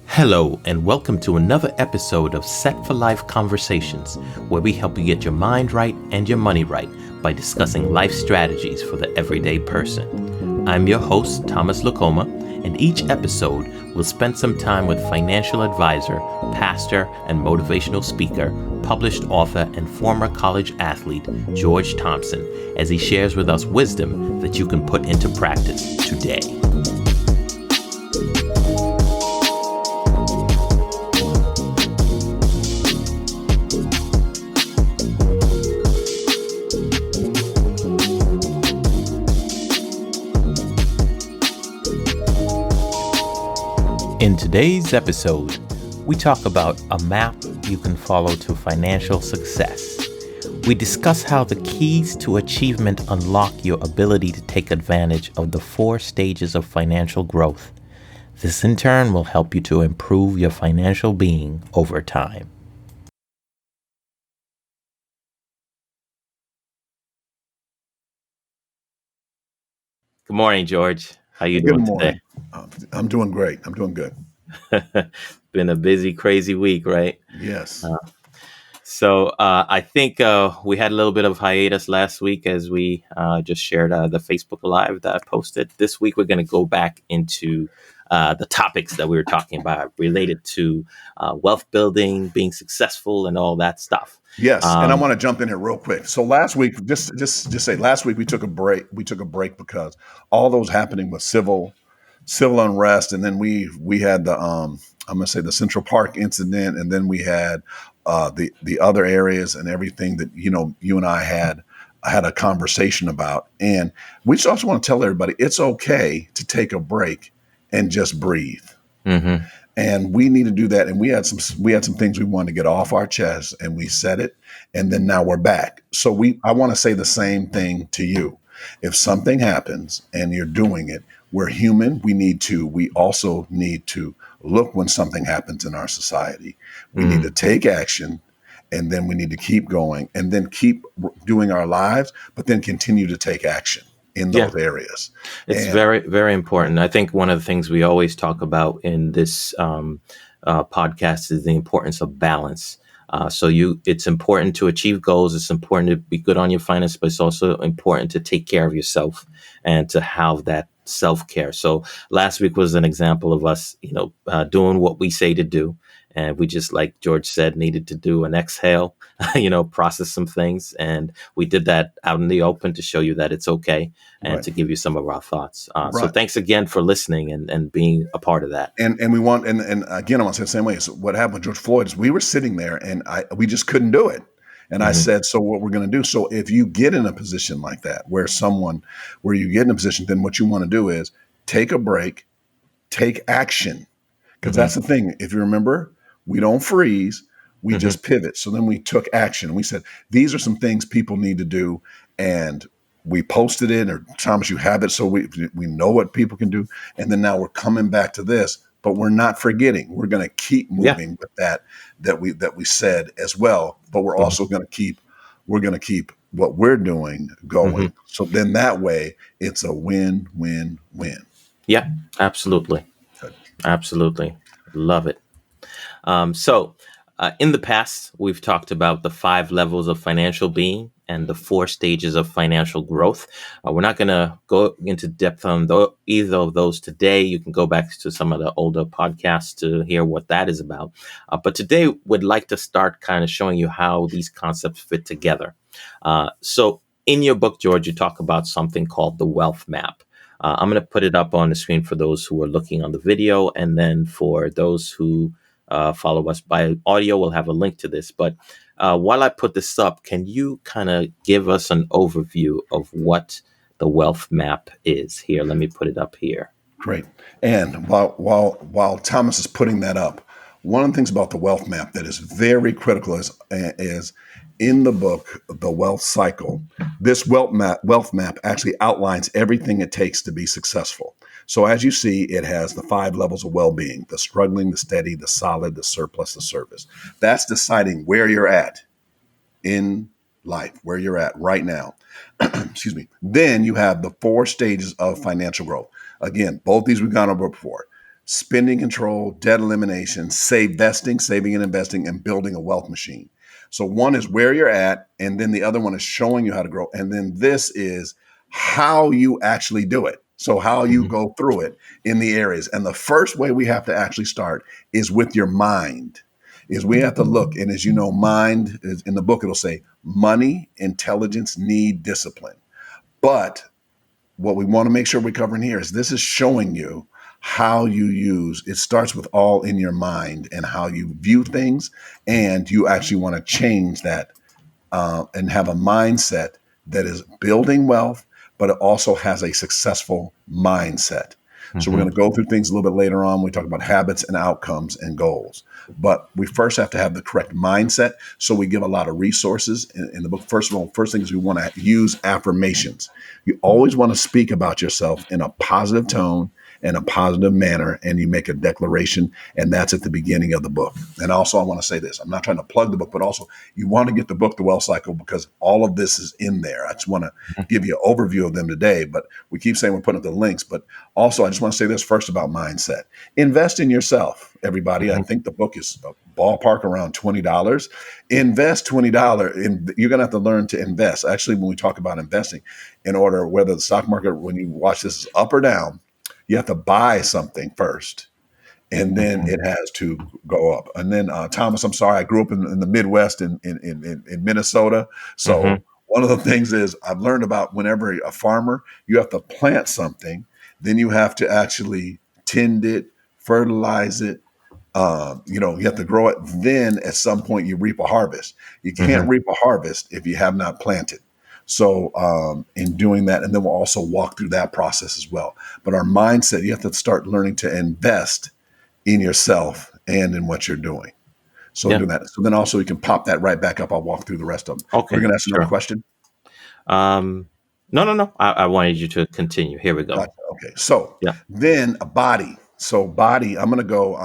Hello, and welcome to another episode of Set-4-Life Conversations, where we help you get your mind right and your money right by discussing life strategies for the everyday person. I'm your host, Thomas Lacoma, and each episode will spend some time with financial advisor, pastor, and motivational speaker, published author, and former college athlete, George Thompson, as he shares with us wisdom that you can put into practice today. In today's episode, we talk about a map you can follow to financial success. We discuss how the keys to achievement unlock your ability to take advantage of the 4 stages of financial growth. This in turn will help you to improve your financial being over time. Good morning, George. How you Good doing today? morning. I'm doing great. I'm doing good. Been a busy, crazy week, right? Yes. So I think we had a little bit of hiatus last week as we just shared the Facebook Live that I posted. This week we're going to go back into the topics that we were talking about related to wealth building, being successful, and all that stuff. Yes. And I want to jump in here real quick. So last week, just say last week we took a break. We took a break because all those happening with civil unrest, and then we had the I'm gonna say the Central Park incident, and then we had the other areas and everything that you and I had a conversation about. And we just also want to tell everybody it's okay to take a break and just breathe. Mm-hmm. And we need to do that. And we had some things we wanted to get off our chest, and we said it, and then now we're back. So I want to say the same thing to you. If something happens and you're doing it, we're human. We also need to look when something happens in our society. We need to take action, and then we need to keep going, and then keep doing our lives, but then continue to take action in Yeah. those areas. It's And very, very important. I think one of the things we always talk about in this podcast is the importance of balance. It's important to achieve goals. It's important to be good on your finances, but it's also important to take care of yourself and to have that self-care. So last week was an example of us, doing what we say to do. And we just, like George said, needed to do an exhale, process some things. And we did that out in the open to show you that it's okay and right, to give you some of our thoughts. So right. thanks again for listening and being a part of that. And we want and again I want to say the same way. So what happened with George Floyd is we were sitting there and we just couldn't do it. And I Hmm. said, so what we're going to do. So if you get in a position like that where you get in a position, then what you want to do is take a break, take action. Because Hmm. that's the thing. If you remember, we don't freeze, we Hmm. just pivot. So then we took action. We said, these are some things people need to do. And we posted it, or Thomas, you have it. So we know what people can do. And then now we're coming back to this, but we're not forgetting. We're going to keep Yeah. moving with that we said as well. But we're Hmm. also going to keep what we're doing Hmm. going. So then that way it's a win-win-win. Yeah, absolutely. Good. Absolutely. Love it. In the past, we've talked about the 5 levels of financial being and the 4 stages of financial growth. We're not going to go into depth on either of those today. You can go back to some of the older podcasts to hear what that is about. But today, we'd like to start kind of showing you how these concepts fit together. In your book, George, you talk about something called the wealth map. I'm going to put it up on the screen for those who are looking on the video, and then for those who follow us by audio, we'll have a link to this. But while I put this up, can you kind of give us an overview of what the wealth map is? Here, let me put it up here. Great. And while Thomas is putting that up, one of the things about the wealth map that is very critical is in the book, The Wealth Cycle. This wealth map actually outlines everything it takes to be successful. So as you see, it has the 5 levels of well-being: the struggling, the steady, the solid, the surplus, the service. That's deciding where you're at in life, where you're at right now. Excuse me. Then you have the 4 stages of financial growth. Again, both these we've gone over before: spending control, debt elimination, saving and investing, and building a wealth machine. So one is where you're at, and then the other one is showing you how to grow. And then this is how you actually do it. So how you Mhm. go through it in the areas. And the first way we have to actually start is with your mind. Is we have to look, and as you know, mind is in the book, it'll say money, intelligence, need, discipline. But what we want to make sure we're covering here is this is showing you how you use it. Starts with all in your mind and how you view things, and you actually want to change that and have a mindset that is building wealth, but it also has a successful mindset. So we're Mhm. going to go through things a little bit later on. We talk about habits and outcomes and goals. But we first have to have the correct mindset. So we give a lot of resources in the book. First of all, first thing is we want to use affirmations. You always want to speak about yourself in a positive tone and a positive manner, and you make a declaration, and that's at the beginning of the book. And also, I want to say this: I'm not trying to plug the book, but also you want to get the book, The Wealth Cycle, because all of this is in there. I just want to give you an overview of them today, but we keep saying we're putting up the links. But also, I just want to say this first about mindset. Invest in yourself, everybody. I Mhm. think the book is a ballpark around $20. Invest $20. You're going to have to learn to invest. Actually, when we talk about investing, in order, whether the stock market, when you watch this, is up or down, you have to buy something first, and then Mhm. it has to go up. And then Thomas, I'm sorry, I grew up in the Midwest in Minnesota. Mhm. So one of the things is I've learned about whenever a farmer, you have to plant something, then you have to actually tend it, fertilize it. You have to grow it. Then at some point you reap a harvest. You can't Mhm. reap a harvest if you have not planted. So in doing that, and then we'll also walk through that process as well. But our mindset, you have to start learning to invest in yourself and in what you're doing. So Yeah. do that. So then also you can pop that right back up. I'll walk through the rest of them. We're Okay. going to ask another Sure. question. Um, no, no, no. I wanted you to continue. Here we go. Gotcha. Okay. So Yeah. then a body. So body, I'm going to go.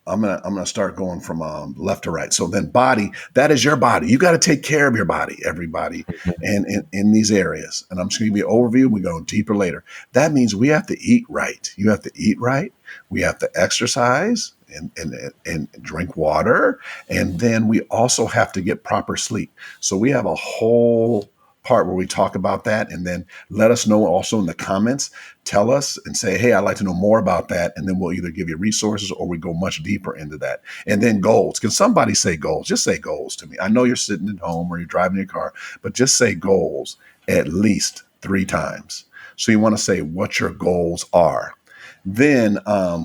I'm gonna start going from left to right. So then body, that is your body. You got to take care of your body, everybody, Mhm. and in these areas. And I'm just gonna give you an overview. We go deeper later. That means we have to eat right. You have to eat right. We have to exercise and drink water, and then we also have to get proper sleep. So we have a whole part where we talk about that, and then let us know also in the comments. Tell us and say, hey, I'd like to know more about that. And then we'll either give you resources or we go much deeper into that. And then goals. Can somebody say goals? Just say goals to me. I know you're sitting at home or you're driving your car, but just say goals at least 3 times. So you want to say what your goals are. Then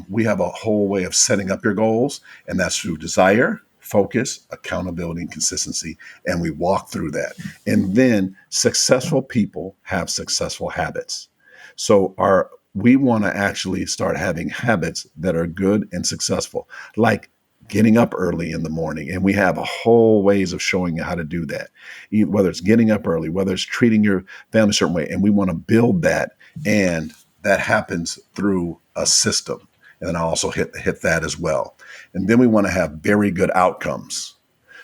we have a whole way of setting up your goals, and that's through desire, focus, accountability, and consistency. And we walk through that. And then successful people have successful habits. So we want to actually start having habits that are good and successful, like getting up early in the morning. And we have a whole ways of showing you how to do that, whether it's getting up early, whether it's treating your family a certain way. And we want to build that. And that happens through a system. And then I also hit that as well. And then we want to have very good outcomes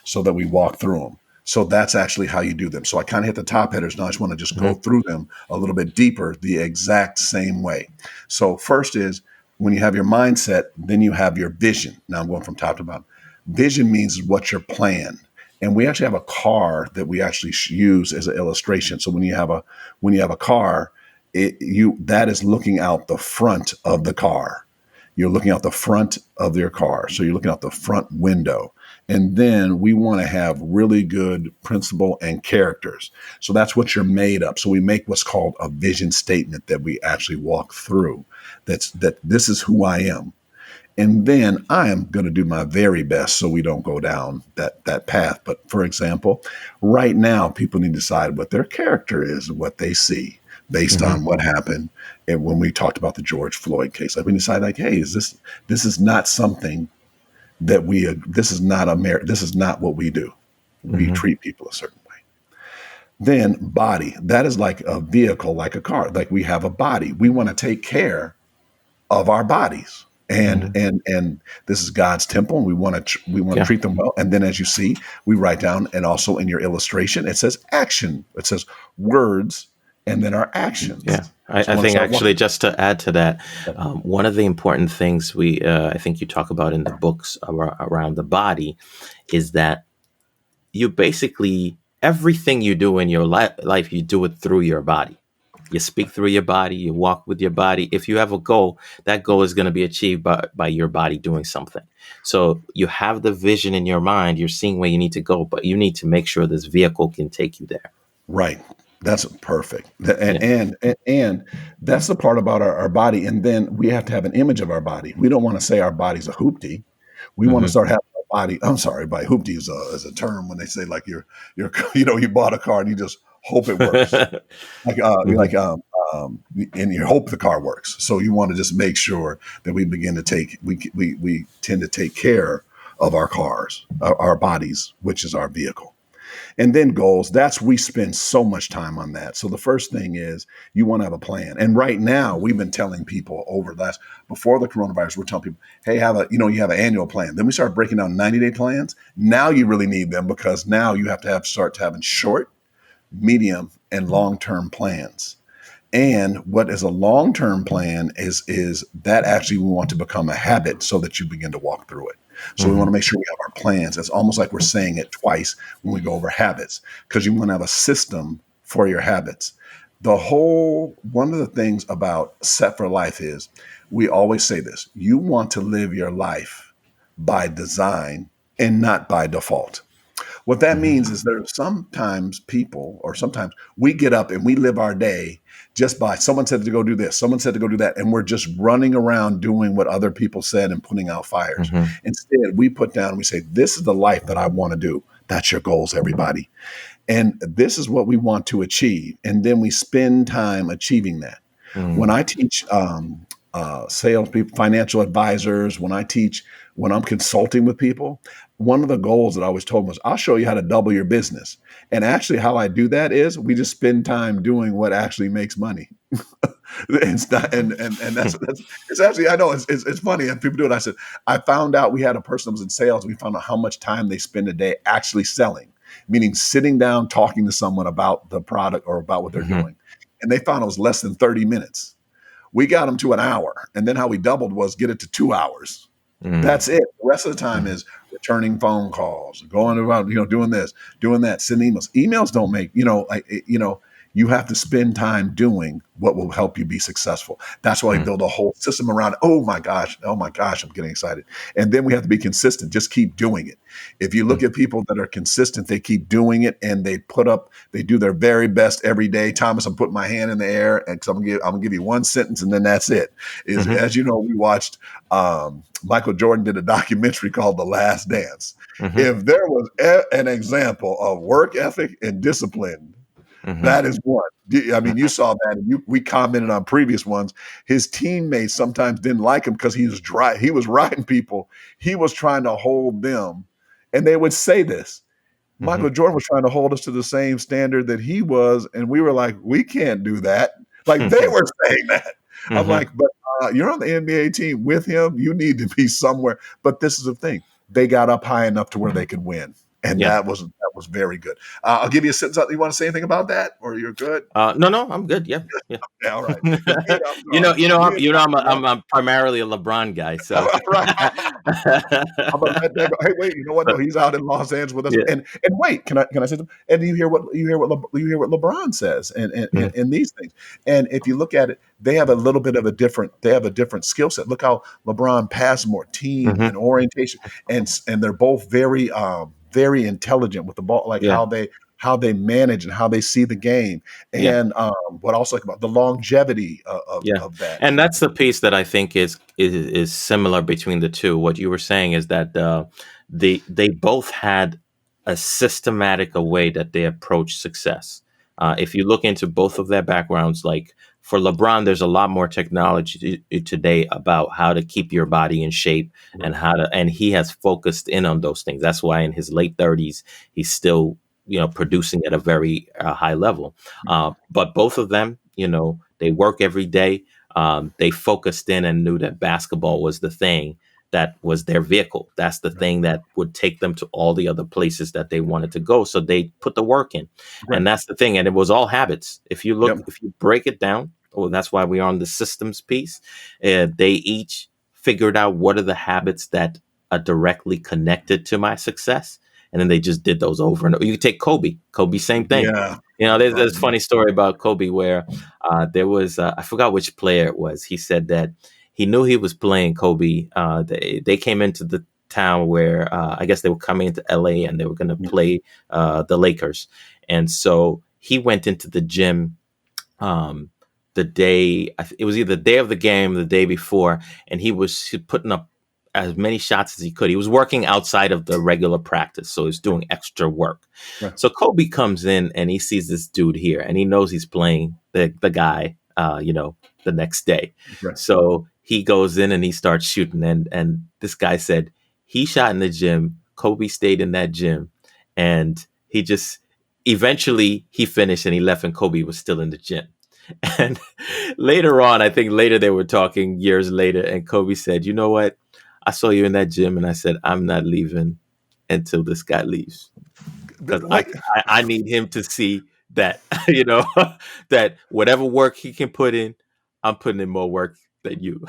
so that we walk through them. So that's actually how you do them. So I kind of hit the top headers. Now I just want to just go Mhm. through them a little bit deeper the exact same way. So first is when you have your mindset, then you have your vision. Now I'm going from top to bottom. Vision means what's your plan. And we actually have a car that we actually use as an illustration. So when you have a car, that is looking out the front of the car. You're looking out the front of your car. So you're looking out the front window. And then we want to have really good principle and characters. So that's what you're made up. So we make what's called a vision statement that we actually walk through. That this is who I am. And then I am going to do my very best so we don't go down that path. But for example, right now people need to decide what their character is and what they see based Mhm. on what happened. And when we talked about the George Floyd case, like we decide like, hey, this is not something that this is not what we do. We Mhm. treat people a certain way. Then body, that is like a vehicle, like a car. Like we have a body. We want to take care of our bodies. And Mhm. and this is God's temple, and we want to Yeah. treat them well. And then, as you see, we write down, and also in your illustration, it says action. It says words and then our actions. Yeah, So I we want to think start actually walking. just to add to that, one of the important things I think you talk about in the books around the body is that you basically everything you do in your life, you do it through your body. You speak through your body, you walk with your body. If you have a goal, that goal is going to be achieved by your body doing something. So you have the vision in your mind, you're seeing where you need to go, but you need to make sure this vehicle can take you there. Right. That's perfect. Yeah. And that's the part about our body. And then we have to have an image of our body. We don't want to say our body's a hoopty. We want to Hmm. start having a body. I'm sorry, by hoopty is a term when they say like you're you bought a car and you just hope it works. Like you Hmm. like and you hope the car works. So you want to just make sure that we begin to take we tend to take care of our cars, our bodies, which is our vehicle. And then goals, that's we spend so much time on that. So the first thing is you want to have a plan. And right now, we've been telling people over the last before the coronavirus, we're telling people, hey, you have an annual plan. Then we start breaking down 90-day plans. Now you really need them because now you have to start having short, medium, and long-term plans. And what is a long-term plan is that actually we want to become a habit so that you begin to walk through it. So we want to Hmm. make sure we have our plans. It's almost like we're saying it twice when we go over habits because you want to have a system for your habits. One of the things about Set for Life is we always say this: you want to live your life by design and not by default. What that means Hmm. is there are sometimes people, or sometimes we get up and we live our day just by someone said to go do this, someone said to go do that, and we're just running around doing what other people said and putting out fires. Hmm. Instead, we put down and we say, this is the life that I want to do. That's your goals, everybody. And this is what we want to achieve. And then we spend time achieving that. When Hmm. I teach sales people, financial advisors, when I'm consulting with people, one of the goals that I always told them was, I'll show you how to double your business. And actually, how I do that is we just spend time doing what actually makes money. It's not, and that's it's actually I know it's funny and people do it. I said I found out we had a person that was in sales. We found out how much time they spend a day actually selling, meaning sitting down talking to someone about the product or about what they're Hmm. doing, and they found it was less than 30 minutes. We got them to an hour, and then how we doubled was get it to 2 hours. Hmm. That's it. The rest of the time Hmm. is returning phone calls, going around, doing this, doing that, sending emails. Emails don't make, you have to spend time doing what will help you be successful. That's why we build a whole system around, oh my gosh, I'm getting excited. And then we have to be consistent. Just keep doing it. If you look at people that are consistent, they keep doing it and they do their very best every day. Thomas, I'm putting my hand in the air and I'm gonna give you one sentence and then that's it. Is Hmm. as you know, we watched Michael Jordan did a documentary called The Last Dance. Hmm. If there was an example of work ethic and discipline, Hmm. that is one. I mean, you saw that, and we commented on previous ones. His teammates sometimes didn't like him because he was dry. He was riding people. He was trying to hold them, and they would say this. Hmm. Michael Jordan was trying to hold us to the same standard that he was, and we were like, we can't do that. Like they were saying that. I'm Hmm. like, but you're on the NBA team with him. You need to be somewhere. But this is the thing: they got up high enough to where they could win, and Yeah. that was very good. I'll give you a sentence. You want to say anything about that, or you're good? No, no, I'm good. Yeah, yeah. Yeah, all right. Because I'm sorry. I'm primarily a LeBron guy, so Right. I'm gonna let that go. Hey, wait, you know what? No, but he's out in Los Angeles with us. yeah. And wait, can I say something? And you hear what LeBron says Mhm. and these things. And if you look at it, they have a different skill set. Look how LeBron passes more team Mhm. and orientation, and they're both very intelligent with the ball, like Yeah, how they manage and how they see the game, yeah. and what I also like about the longevity Yeah, of that. and that's the piece that I think is similar between the two. What you were saying is that they both had a systematic a way that they approach success. If you look into both of their backgrounds, like for LeBron, there's a lot more technology today about how to keep your body in shape and Right. and he has focused in on those things. That's why in his late 30s, he's still producing at a very high level. But both of them, they work every day. They focused in and knew that basketball was the thing. that was their vehicle. That's the Right. thing that would take them to all the other places that they wanted to go. So they put the work in. Right. And that's the thing. And it was all habits. Yep. If you break it down, oh, that's why we're on the systems piece. They each figured out what are the habits that are directly connected to my success. And then they just did those over and over. You take Kobe. Kobe, same thing. Yeah. You know, Oh, there's a funny story about Kobe where there was, I forgot which player it was. He said that he knew he was playing Kobe. They came into the town where I guess they were coming into LA and they were going to yeah. play the Lakers. And so he went into the gym um, the day, it was either the day of the game, or the day before, and he was putting up as many shots as he could. He was working outside of the regular practice, so he's doing extra work. Right. So Kobe comes in and he sees this dude here, and he knows he's playing the guy, the next day. Right. So he goes in and he starts shooting, and this guy said he shot in the gym. Kobe stayed in that gym, and he just eventually he finished and he left, and Kobe was still in the gym. And later on, I think later they were talking years later, and Kobe said, "You know what? I saw you in that gym, and I said I'm not leaving until this guy leaves because Like, I need him to see that you know that whatever work he can put in, I'm putting in more work than you,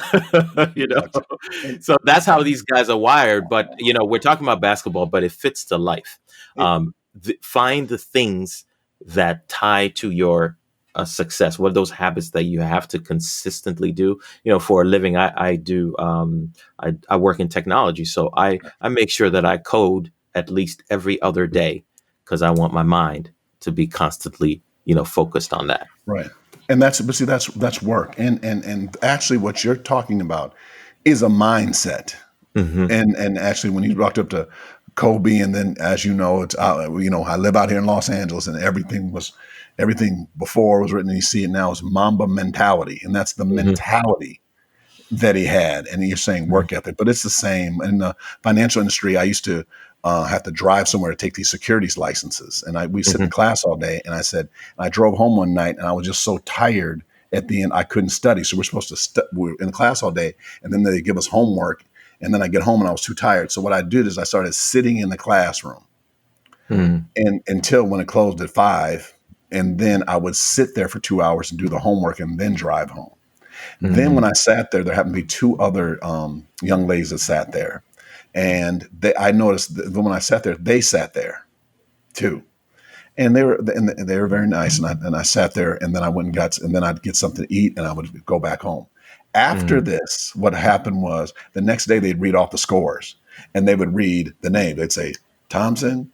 you know." gotcha. And So that's how these guys are wired. But we're talking about basketball, but it fits to life. it, Find the things that tie to your success. What are those habits that you have to consistently do? For a living, I do. I work in technology, so I make sure that I code at least every other day because I want my mind to be constantly, focused on that. right. And but see, that's work. And actually what you're talking about is a mindset. Hmm. And actually when you walked up to Kobe, and then as you know, it's I live out here in Los Angeles, and everything before was written, and you see it now is Mamba mentality. And that's the Hmm. mentality that he had. And you're saying Hmm. work ethic, but it's the same in the financial industry. I used to have to drive somewhere to take these securities licenses, and we sit in Hmm. class all day. And I drove home one night, and I was just so tired at the end I couldn't study. So we're supposed to we're in class all day, and then they give us homework, and then I get home and I was too tired. So what I did is I started sitting in the classroom, Hmm. and until when it closed at 5, and then I would sit there for 2 hours and do the homework and then drive home. Then when Hmm. I sat there, there happened to be two other young ladies that sat there, and I noticed that when I sat there, they sat there too, and they were very nice. And I sat there, and then I went and and then I'd get something to eat, and I would go back home. After Hmm. this, what happened was the next day they'd read off the scores, and they would read the name. They'd say Thompson,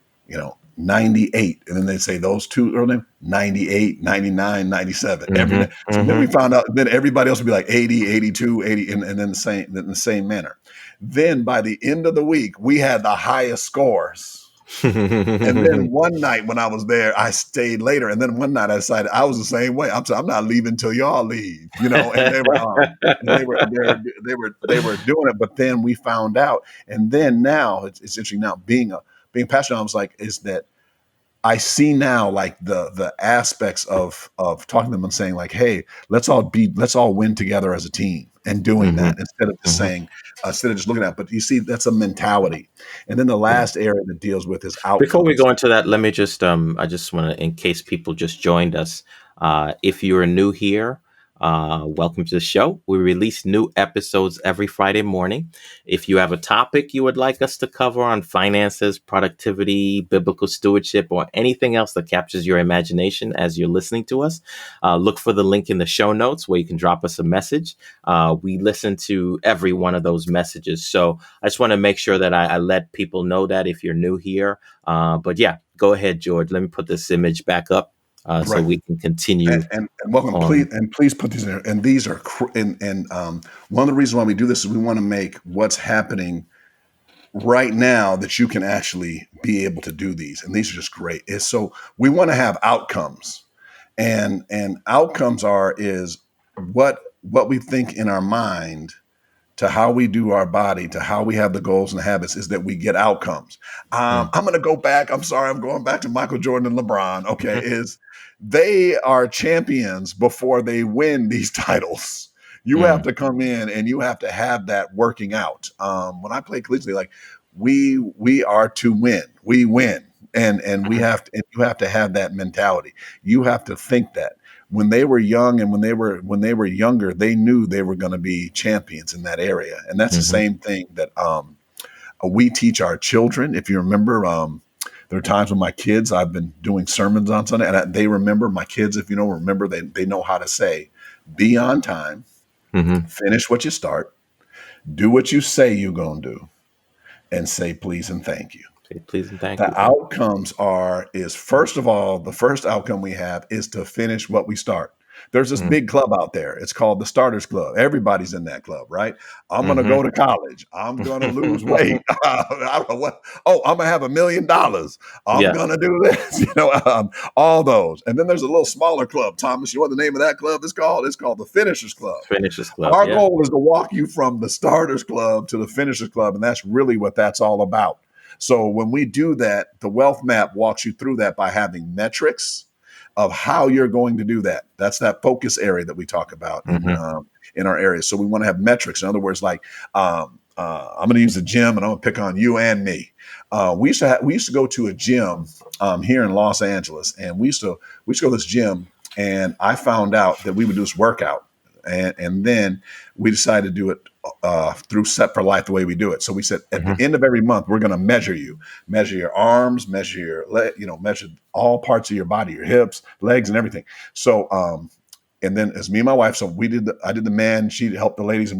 98. And then they'd say those two early names, 98, 99, 97. Every Hmm. day. So then we found out, then everybody else would be like 80, 82, 80, and then the same manner. Then by the end of the week, we had the highest scores. And then Hmm. one night when I was there, I stayed later. And then one night I decided I was the same way. I'm not leaving until y'all leave, and they were doing it. But then we found out, and then now it's interesting now being passionate. I was like, is that I see now like the aspects of talking to them and saying like, hey, let's all win together as a team, and doing Hmm. that instead of just looking at it. But you see, that's a mentality. And then the last area that deals with is Before we outcomes. go into that, let me just I just want to, in case people just joined us, if you're new here, welcome to the show. We release new episodes every Friday morning. If you have a topic you would like us to cover on finances, productivity, biblical stewardship, or anything else that captures your imagination as you're listening to us, look for the link in the show notes where you can drop us a message. We listen to every one of those messages. So I just want to make sure that I let people know that if you're new here. But yeah, go ahead, George. Let me put this image back up so Right. we can continue And welcome, on. please put these in there. And these are one of the reasons why we do this is we want to make what's happening right now that you can actually be able to do these. And these are just great. Is so we want to have outcomes, and outcomes is what we think in our mind, to how we do our body, to how we have the goals and habits, is that we get outcomes. Mm. I'm going to go back. I'm sorry. I'm going back to Michael Jordan and LeBron. Okay. Is they are champions before they win these titles. You have Mm. to come in and you have to have that working out. When I play collegiately, like we are to win. We win. And we Mhm. have to, and you have to have that mentality. You have to think that when they were young and when they were younger, they knew they were going to be champions in that area. And that's the Mhm. same thing that we teach our children. If you remember, there are times when my kids, I've been doing sermons on Sunday, and they remember, my kids, if you know, remember, they know how to say, be on time, Mhm. finish what you start, do what you say you're going to do, and say please and thank you. Say please and thank you. The Yeah. outcomes is first of all, the first outcome we have is to finish what we start. There's this Mm. big club out there. It's called the Starters Club. Everybody's in that club, right? I'm going to Mhm. go to college. I'm going to lose weight. I don't know what. Oh, I'm going to have $1 million. I'm Yeah. going to do this. All those. And then there's a little smaller club. Thomas, you know what the name of that club is called? It's called the Finishers Club. Finishers Club. Our Yeah. goal is to walk you from the Starters Club to the Finishers Club, and that's really what that's all about. So when we do that, the wealth map walks you through that by having metrics of how you're going to do that. That's that focus area that we talk about Mhm. in our area. So we want to have metrics. In other words, like I'm going to use the gym, and I'm going to pick on you and me. We used to go to a gym here in Los Angeles, and we used to go to this gym, and I found out that we would do this workout, and then we decided to do it through Set-4-Life the way we do it. So we said at the Mhm. end of every month, we're going to measure you, measure your arms, measure your measure all parts of your body, your hips, legs, and everything. So and then it's me and my wife. So I did the man, she helped the ladies, and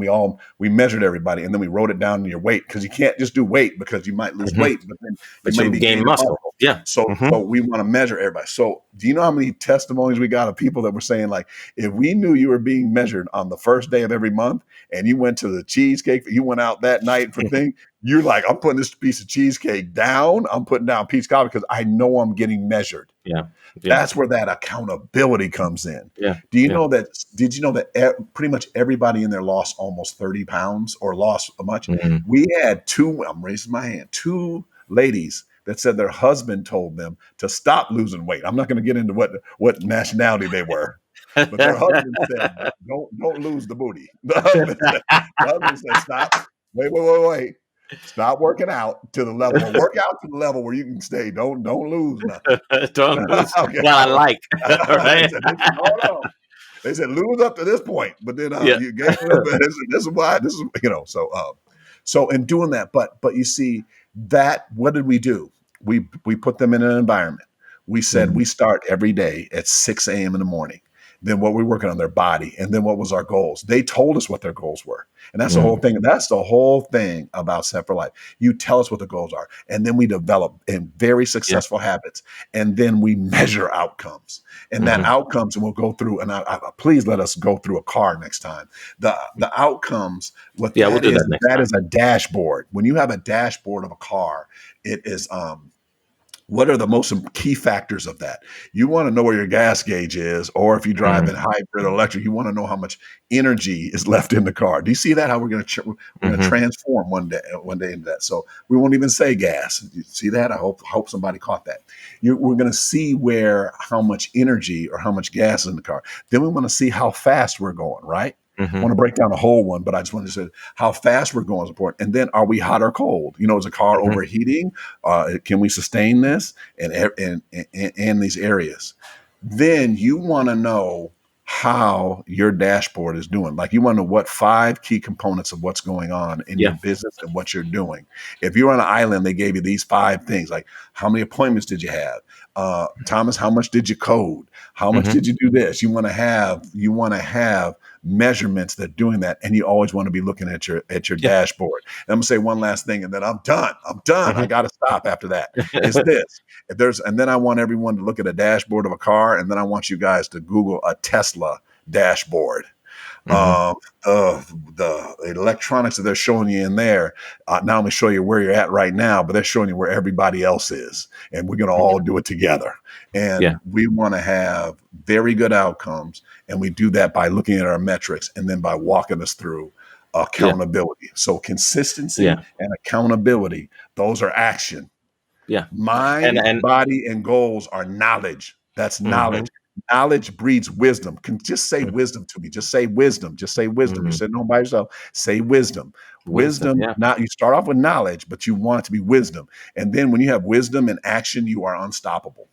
we measured everybody, and then we wrote it down in your weight, because you can't just do weight, because you might lose Mhm. weight, but then you But may you be gain gaining muscle. muscle. Yeah. So Mhm. we want to measure everybody. So do you know how many testimonies we got of people that were saying, like, if we knew you were being measured on the first day of every month, and you went to the cheesecake, you went out that night for thing, you're like, I'm putting this piece of cheesecake down. I'm putting down a piece of coffee because I know I'm getting measured. Yeah. Yeah. That's where that accountability comes in. Yeah. Do you Yeah. know that? Did you know that pretty much everybody in there lost almost 30 pounds or lost a much? Mhm. We had two, I'm raising my hand, two ladies that said their husband told them to stop losing weight. I'm not going to get into what nationality they were, but their husband said, don't lose the booty. The husband said, stop. Wait. Stop working out to the level, or work out to the level where you can stay. Don't lose nothing. Don't lose Okay, what I all right. like. Right? They said, hold on. They said lose up to this point, but then Yeah. you gain a little bit. This is why. This is so in doing that. But you see that, what did we do? We put them in an environment. We said Mhm. we start every day at 6 a.m. in the morning. Then what we're working on their body, and then what was our goals? They told us what their goals were, and that's the whole Mm. thing. That's the whole thing about Set-4-Life. You tell us what the goals are, and then we develop in very Yeah. successful habits, and then we measure outcomes, and that Mhm. outcomes, and we'll go through. And please let us go through a car next time. The outcomes, what Yeah, we'll that do is, that next that time. is a dashboard. When you have a dashboard of a car, it is what are the most key factors of that? You want to know where your gas gauge is, or if you drive in Mm. hybrid or electric, you want to know how much energy is left in the car. Do you see that? How we're going to Mhm. transform one day into that. So we won't even say gas. You see that? I hope somebody caught that. We're going to see where how much energy or how much gas is in the car. Then we want to see how fast we're going. Right? I Mhm. want to break down the whole one, but I just wanted to say how fast we're going is important. And then, are we hot or cold? Is a car Mhm. overheating? Can we sustain this in these areas? Then you want to know how your dashboard is doing. Like, you want to know what 5 key components of what's going on in your Yeah. business and what you're doing. If you're on an island, they gave you these 5 things, like how many appointments did you have? Thomas, how much did you code? How much Mhm. did you do this? You want to have measurements that are doing that, and you always want to be looking at your Yeah. dashboard. And I'm gonna say one last thing, and then I'm done. I'm done. I Mhm. got to stop after that. Is this? And then I want everyone to look at a dashboard of a car, and then I want you guys to Google a Tesla dashboard. Mhm. um, the electronics that they're showing you in there not only show you where you're at right now, but they're showing you where everybody else is, and we're going to all Yeah. do it together. Yeah. And we want to have very good outcomes, and we do that by looking at our metrics, and then by walking us through Yeah. accountability. So consistency Yeah. and accountability, those are action. Yeah. And Mind, and body, and goals are knowledge. That's mhm. knowledge. Knowledge breeds wisdom. Can just say Mm, wisdom to me. Just say wisdom. Just say wisdom. You're mm, sitting home by yourself. Say wisdom. wisdom. Wisdom. Yeah. Not you start off with knowledge, but you want it to be wisdom. And then when you have wisdom and action, you are unstoppable.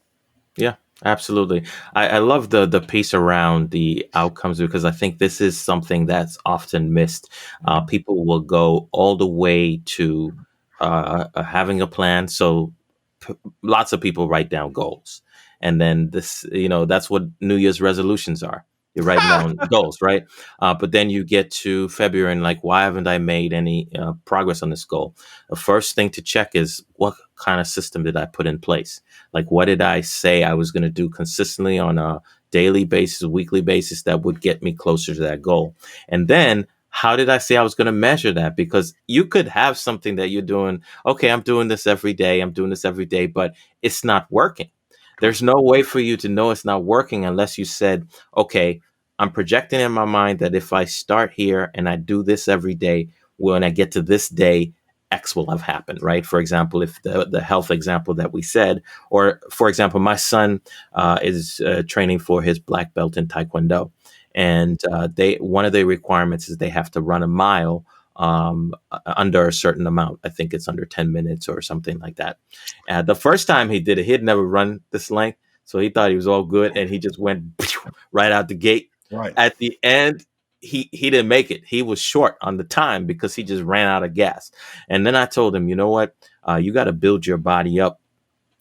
Yeah, absolutely. I love the piece around the outcomes because I think this is something that's often missed. People will go all the way to having a plan. So lots of people write down goals, and then that's what New Year's resolutions are. You're writing down goals, right? But then you get to February and like, why haven't I made any progress on this goal? The first thing to check is what kind of system did I put in place? Like, what did I say I was going to do consistently on a daily basis, weekly basis that would get me closer to that goal? And then how did I say I was going to measure that? Because you could have something that you're doing. Okay, I'm doing this every day. I'm doing this every day, but it's not working. Right. There's no way for you to know it's not working unless you said, okay, I'm projecting in my mind that if I start here and I do this every day, when I get to this day, X will have happened, right? For example, if the health example that we said, or for example, my son is training for his black belt in Taekwondo, and they one of the requirements is they have to run a mile under a certain amount. I think it's under 10 minutes or something like that. The first time he did it, he'd never run this length, so he thought he was all good, and he just went right out the gate. Right. At the end, he didn't make it. He was short on the time because he just ran out of gas. And then I told him, you know what? You got to build your body up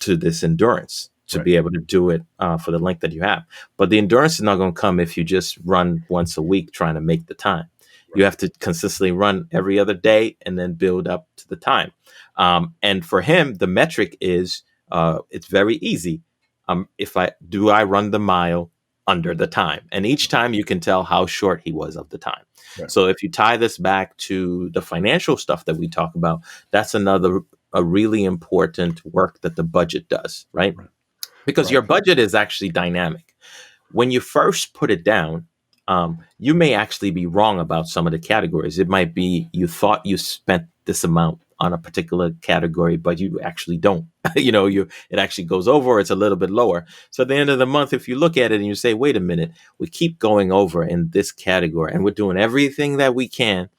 to this endurance to Right. be able to do it for the length that you have. But the endurance is not going to come if you just run once a week trying to make the time. You Right. have to consistently run every other day and then build up to the time. And for him, the metric is it's very easy. If I run the mile under the time, and each time you can tell how short he was of the time. Right. So if you tie this back to the financial stuff that we talk about, that's another a really important work that the budget does, right? Right. Because Right. your budget is actually dynamic. When you first put it down, you may actually be wrong about some of the categories. It might be you thought you spent this amount on a particular category, but you actually don't. It actually goes over, or it's a little bit lower. So at the end of the month, if you look at it and you say, wait a minute, we keep going over in this category and we're doing everything that we can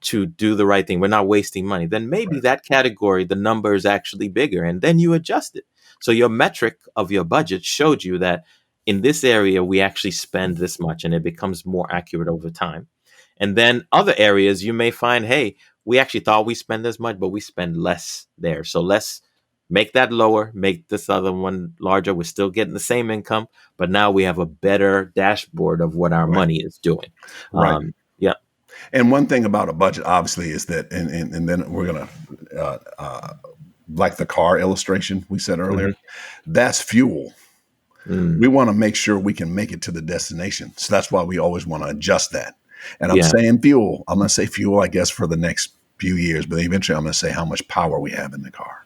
to do the right thing. We're not wasting money. Then maybe Right. that category, the number is actually bigger, and then you adjust it. So your metric of your budget showed you that in this area, we actually spend this much, and it becomes more accurate over time. And then other areas, you may find, hey, we actually thought we spend this much, but we spend less there. So let's make that lower, make this other one larger. We're still getting the same income, but now we have a better dashboard of what our Right. money is doing. Right. Yeah. And one thing about a budget, obviously, is that, and then we're gonna, like the car illustration we said earlier, Hmm. that's fuel. Mm, We want to make sure we can make it to the destination. So that's why we always want to adjust that. And I'm yeah. saying fuel. I'm going to say fuel, I guess, for the next few years, but eventually I'm going to say how much power we have in the car.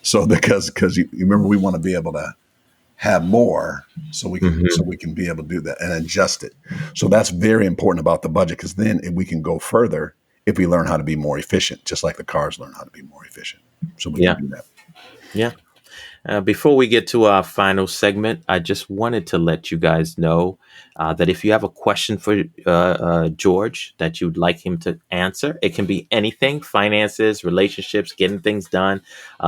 So because you remember we want to be able to have more so Hmm. we can be able to do that and adjust it. So that's very important about the budget because then we can go further if we learn how to be more efficient, just like the cars learn how to be more efficient. So we can Yeah. do that. Yeah. Before we get to our final segment, I just wanted to let you guys know that if you have a question for George that you'd like him to answer, it can be anything: finances, relationships, getting things done.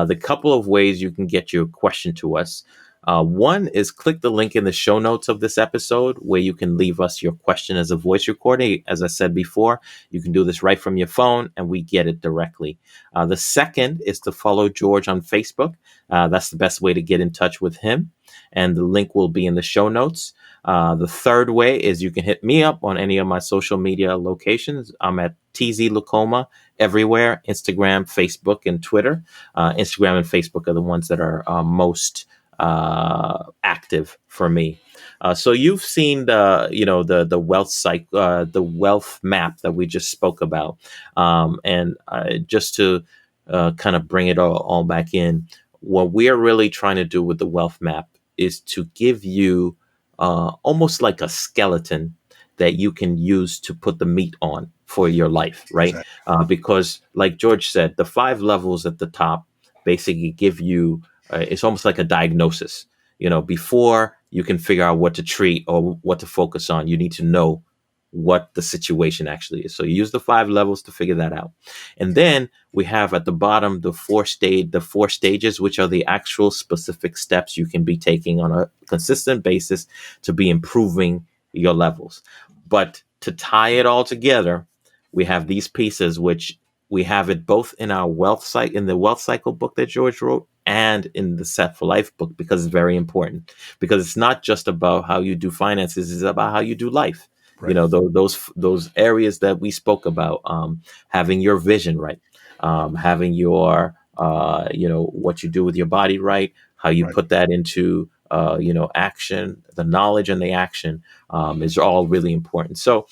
The couple of ways you can get your question to us. One is click the link in the show notes of this episode where you can leave us your question as a voice recording. As I said before, you can do this right from your phone and we get it directly. The second is to follow George on Facebook. That's the best way to get in touch with him. And the link will be in the show notes. The third way is you can hit me up on any of my social media locations. I'm at TZ Lacoma everywhere: Instagram, Facebook, and Twitter. Instagram and Facebook are the ones that are most active for me. So you've seen the wealth cycle, the wealth map that we just spoke about, and just to kind of bring it all back in, what we are really trying to do with the wealth map is to give you almost like a skeleton that you can use to put the meat on for your life, right? Exactly. Because, like George said, the 5 levels at the top basically give you it's almost like a diagnosis. Before you can figure out what to treat or what to focus on. You need to know what the situation actually is. So you use the 5 levels to figure that out. And then we have at the bottom the 4 stages, which are the actual specific steps you can be taking on a consistent basis to be improving your levels. But to tie it all together, we have these pieces, which we have it both in our wealth site in the wealth cycle book that George wrote and in the Set-4-Life book, because it's very important. Because it's not just about how you do finances, it's about how you do life. Right. Those areas that we spoke about, having your vision right, having your what you do with your body right, how you Right. put that into action, the knowledge and the action, is all really important. So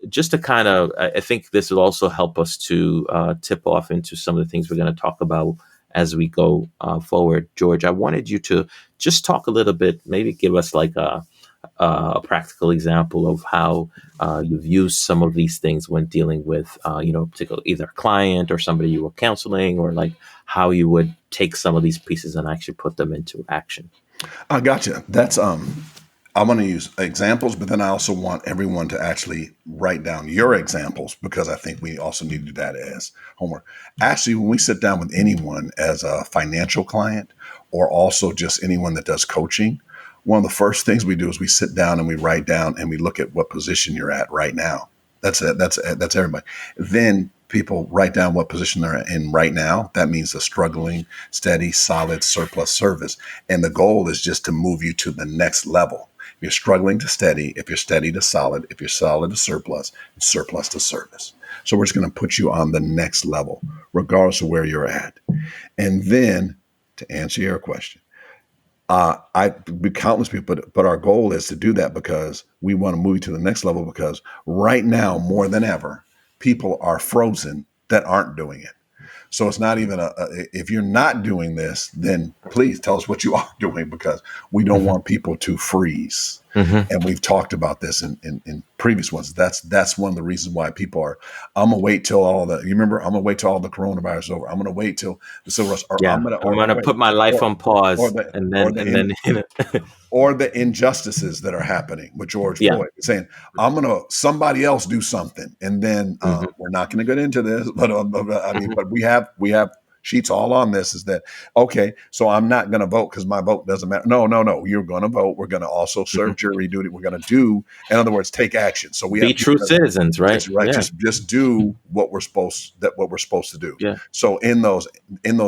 just to kind of, I think this will also help us to tip off into some of the things we're going to talk about as we go forward. George, I wanted you to just talk a little bit, maybe give us like a practical example of how you've used some of these things when dealing with, particular either a client or somebody you were counseling, or like how you would take some of these pieces and actually put them into action. I gotcha. That's I want to use examples, but then I also want everyone to actually write down your examples, because I think we also need to do that as homework. Actually, when we sit down with anyone as a financial client, or also just anyone that does coaching, one of the first things we do is we sit down and we write down and we look at what position you're at right now. That's it. That's everybody. Then people write down what position they're in right now. That means the struggling, steady, solid, surplus, service. And the goal is just to move you to the next level. If you're struggling to steady, if you're steady to solid, if you're solid to surplus, and surplus to service. So we're just going to put you on the next level, regardless of where you're at. And then to answer your question, I be countless people, but our goal is to do that because we want to move you to the next level. Because right now, more than ever, people are frozen that aren't doing it. So it's not even if you're not doing this, then please tell us what you are doing, because we don't Hmm. want people to freeze. Hmm. And we've talked about this in previous ones. That's one of the reasons why people are, I'm gonna wait till you remember, I'm gonna wait till all the coronavirus is over. I'm gonna wait till the civil rights, or Yeah, I'm gonna wait, put my life or on or pause, the and or then the and then or the injustices that are happening with George yeah. Floyd, saying, I'm going to somebody else do something. And then Hmm. we're not going to get into this, but I mean, Hmm. but we have sheets all on this, is that, okay, so I'm not going to vote because my vote doesn't matter. No, no, no. You're going to vote. We're going to also Hmm. serve jury duty. We're going to do, in other words, take action. So we Be have people true that citizens, right? just right, Yeah. just do what we're supposed to do. Yeah. So in those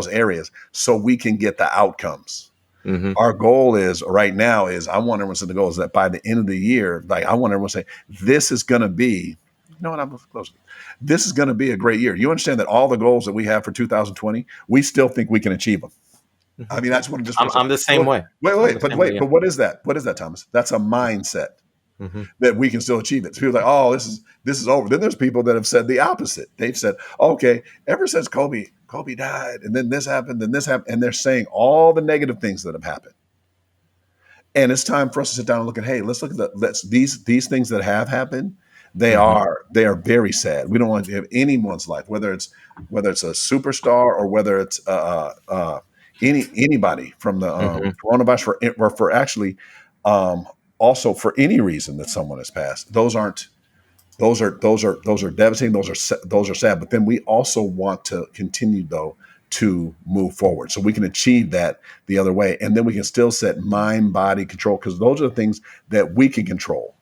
areas, so we can get the outcomes. Hmm. Our goal is right now is, I want everyone to, the goal is that by the end of the year, like, I want everyone to say, this is going to be, you know what, I'm close. This is going to be a great year. You understand that all the goals that we have for 2020, we still think we can achieve them. Hmm. I mean, I just want to just I'm first say, I'm the same wait, way. wait, I'm the wait, but same way. wait, Yeah. but what is that? What is that, Thomas? That's a mindset Hmm. that we can still achieve it. So people are like, oh, this is over. Then there's people that have said the opposite. They've said, okay, ever since Kobe died, and then this happened, and this happened, and they're saying all the negative things that have happened. And it's time for us to sit down and look at, hey, let's look at these things that have happened. They Hmm. are they are very sad. We don't want to have anyone's life, whether it's a superstar, or whether it's anybody from the Hmm. coronavirus, for actually, um, also for any reason that someone has passed. Those are devastating. Those are sad. But then we also want to continue, though, to move forward, so we can achieve that the other way, and then we can still set mind, body control, because those are the things that we can control.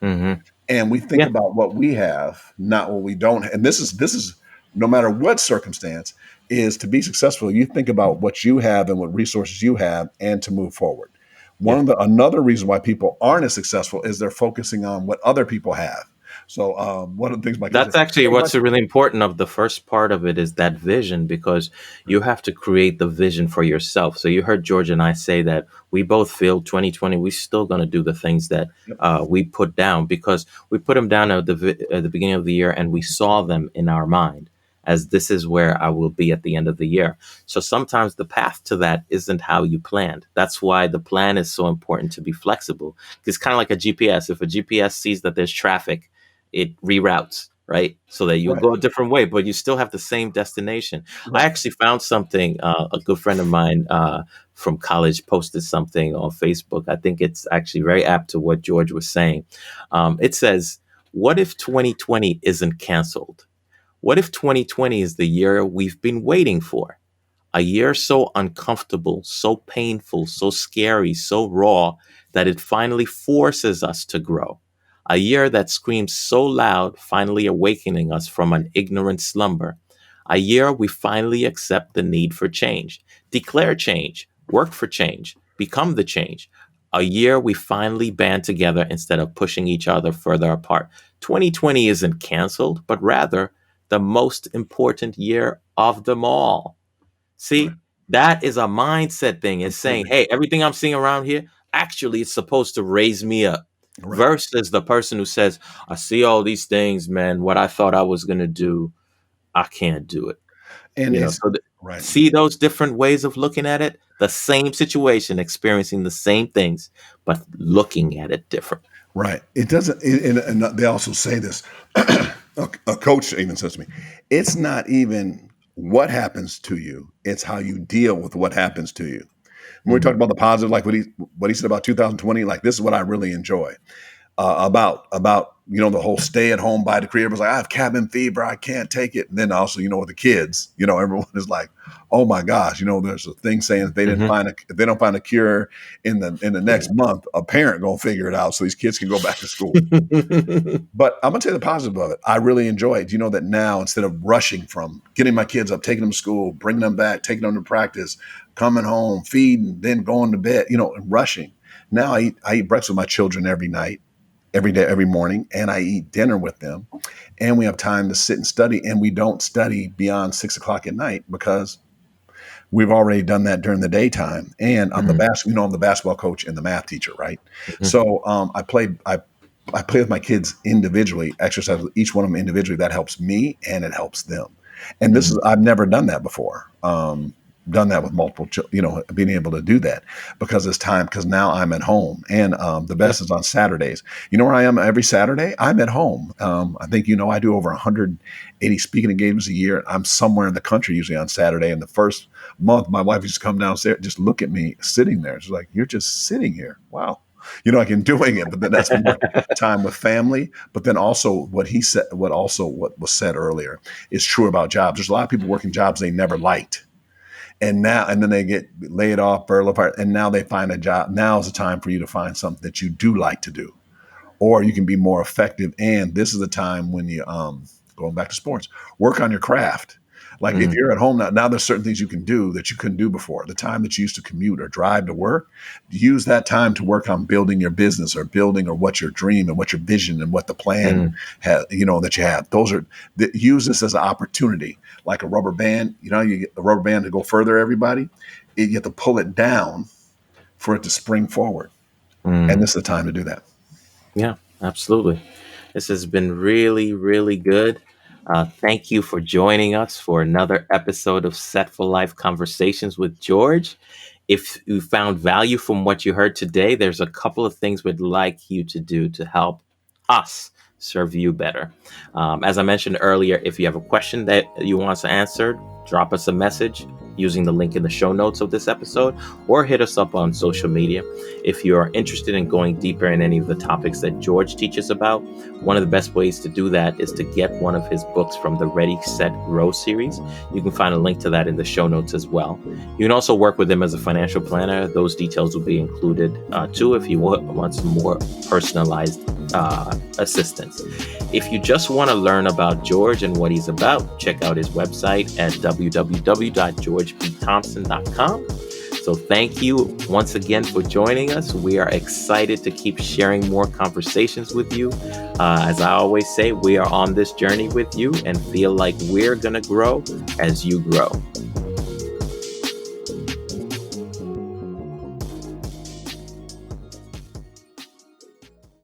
Hmm. And we think Yeah. about what we have, not what we don't. And this is no matter what circumstance, is to be successful. You think about what you have and what resources you have, and to move forward. Yeah. Another reason why people aren't as successful is they're focusing on what other people have. So one of the things my kids say, That's actually hey, what's really important of the first part of it, is that vision, because you have to create the vision for yourself. So you heard George and I say that we both feel 2020, we're still going to do the things that yep, we put down, because we put them down at the beginning of the year, and we saw them in our mind as, this is where I will be at the end of the year. So sometimes the path to that isn't how you planned. That's why the plan is so important, to be flexible. It's kind of like a GPS. If a GPS sees that there's traffic, it reroutes. right? So that you'll Right. go a different way, but you still have the same destination. I Right. actually found something, a good friend of mine from college posted something on Facebook. I think it's actually very apt to what George was saying. It says, what if 2020 isn't canceled? What if 2020 is the year we've been waiting for? A year so uncomfortable, so painful, so scary, so raw that it finally forces us to grow. A year that screams so loud, finally awakening us from an ignorant slumber. A year we finally accept the need for change, declare change, work for change, become the change. A year we finally band together instead of pushing each other further apart. 2020 isn't canceled, but rather the most important year of them all. See, Right. that is a mindset thing. It's saying, Completely. hey, everything I'm seeing around here, actually, it's supposed to raise me up. Right. Versus the person who says, I see all these things, man. What I thought I was going to do, I can't do it. And You know, it's so right. see those different ways of looking at it? The same situation, experiencing the same things, but looking at it different. Right. It doesn't, and they also say this. A coach even says to me, it's not even what happens to you, it's how you deal with what happens to you. When we talk Mhm. about the positive, like what he said about 2020, like this is what I really enjoy. About the whole stay at home by decree. Everyone's like, I have cabin fever, I can't take it. And then also, with the kids, everyone is like, oh my gosh, there's a thing saying if Mhm. if they don't find a cure in the next month, a parent gonna figure it out so these kids can go back to school. But I'm gonna tell you the positive of it. I really enjoy it. You know that now instead of rushing from getting my kids up, taking them to school, bringing them back, taking them to practice, coming home, feeding, then going to bed, and rushing. Now I eat breakfast with my children every night, every day, every morning, and I eat dinner with them. And we have time to sit and study. And we don't study beyond 6 o'clock at night because we've already done that during the daytime. And Mhm. I'm the basketball coach and the math teacher, right? Mhm. So I play with my kids individually, exercise with each one of them individually. That helps me and it helps them. And this is Mhm. I've never done that before. Done that with multiple, being able to do that because it's time. Because now I'm at home, and the Yep. best is on Saturdays. You know where I am every Saturday? I'm at home. I think I do over 180 speaking engagements a year. I'm somewhere in the country usually on Saturday. And the first month, my wife used to come downstairs, just look at me sitting there. She's like, "You're just sitting here. Wow." Like in doing it, but then that's more time with family. But then also what he said, what was said earlier is true about jobs. There's a lot of people working jobs they never liked. And then they get laid off, furloughed apart, and now they find a job. Now is the time for you to find something that you do like to do, or you can be more effective. And this is the time when you going back to sports, work on your craft. Like if Mhm. you're at home now there's certain things you can do that you couldn't do before. The time that you used to commute or drive to work, use that time to work on building your business or building or what your dream and what your vision and what the plan Mhm. that you have. Use this as an opportunity, like a rubber band. You get the rubber band to go further. Everybody, you have to pull it down for it to spring forward, and Mhm. this is the time to do that. Yeah, absolutely. This has been really, really good. Thank you for joining us for another episode of Set for Life Conversations with George. If you found value from what you heard today, there's a couple of things we'd like you to do to help us serve you better. As I mentioned earlier, if you have a question that you want us answered, drop us a message using the link in the show notes of this episode or hit us up on social media. If you're interested in going deeper in any of the topics that George teaches about, one of the best ways to do that is to get one of his books from the Ready, Set, Grow series. You can find a link to that in the show notes as well. You can also work with him as a financial planner. Those details will be included too if you want some more personalized assistance. If you just want to learn about George and what he's about, check out his website at www.georgebthompson.com. So thank you once again for joining us. We are excited to keep sharing more conversations with you. As I always say, we are on this journey with you and feel like we're going to grow as you grow.